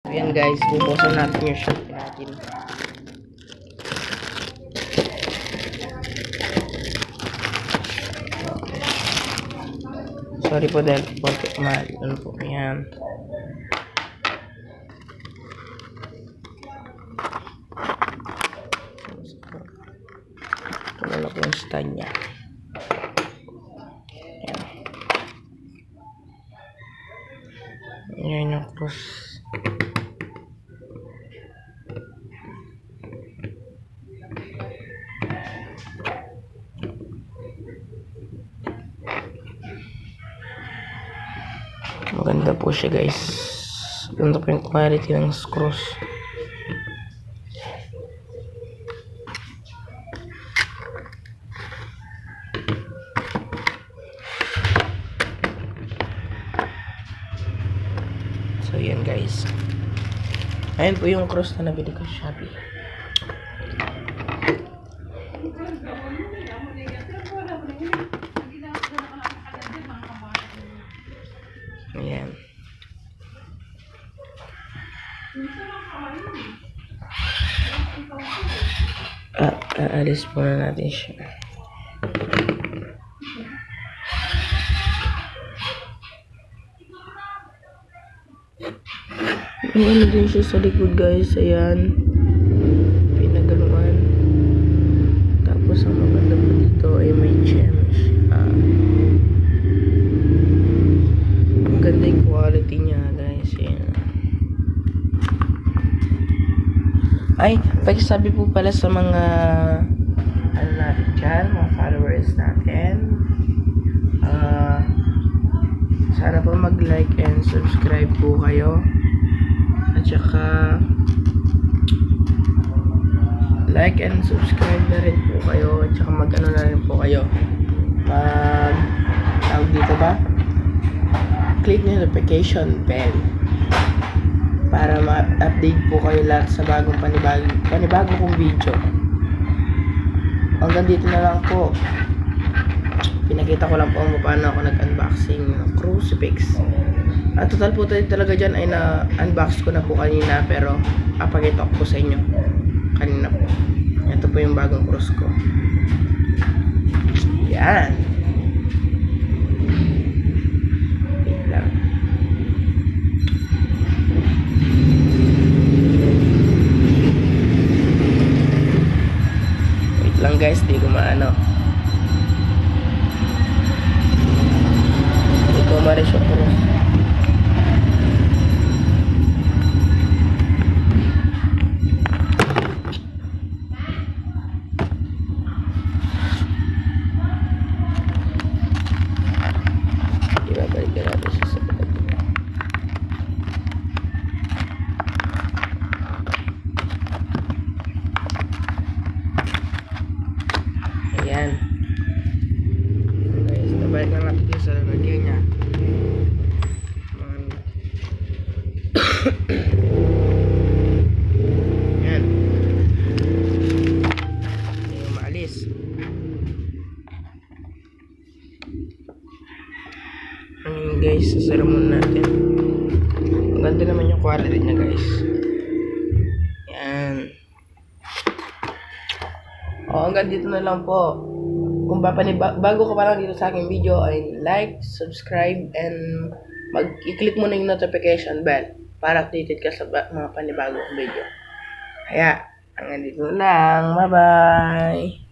Ayan guys, bubusan natin yung Shopee natin. Sorry po dahil konti ano po, ayan. Ito na lang po yung stand niya. Ayan. Ayan yung cross. Maganda po siya guys. Ganda po yung quality ng screws. So yan guys. Ayan po yung cross na nabili ko sa Shopee. Ayan. Aalis muna natin siya. Ano din siya sa likod guys. Ayan. Pinagaluan. Tapos ang maganda po dito ay may gems. Maganda yung quality niya guys. Ayan. Ay, pakisabi po pala sa mga ano natin dyan, mga followers natin. Sana po mag-like and subscribe po kayo. At saka like and subscribe na rin po kayo. At saka mag-ano na rin po kayo. Tawag dito ba? Click notification bell para ma-update po kayo lahat sa bagong panibago kong video. Hanggang dito na lang po. Pinakita ko lang po paano ako nag-unboxing ng crucifix. At total po talaga dyan ay na-unbox ko na po kanina, pero papakita ko po sa inyo kanina po. Ito po yung bagong cross ko. Yan. Wait lang. Wait lang guys, di ko maano. Di ko ma-reshow po. Ibabalik na natin siya sa bag. Ayan. Guys, nabalik na natin siya sa lalagyan niya. Ayan. Hindi mo maalis. Ayan guys, sasara muna natin. Maganda naman yung quality niya guys. Ayan. Hanggang dito na lang po. Kung bago ka pa lang dito sa aking video, ay like, subscribe, and i-click mo na yung notification bell para updated ka sa mga panibagong video. Kaya, hanggang dito lang. Bye-bye!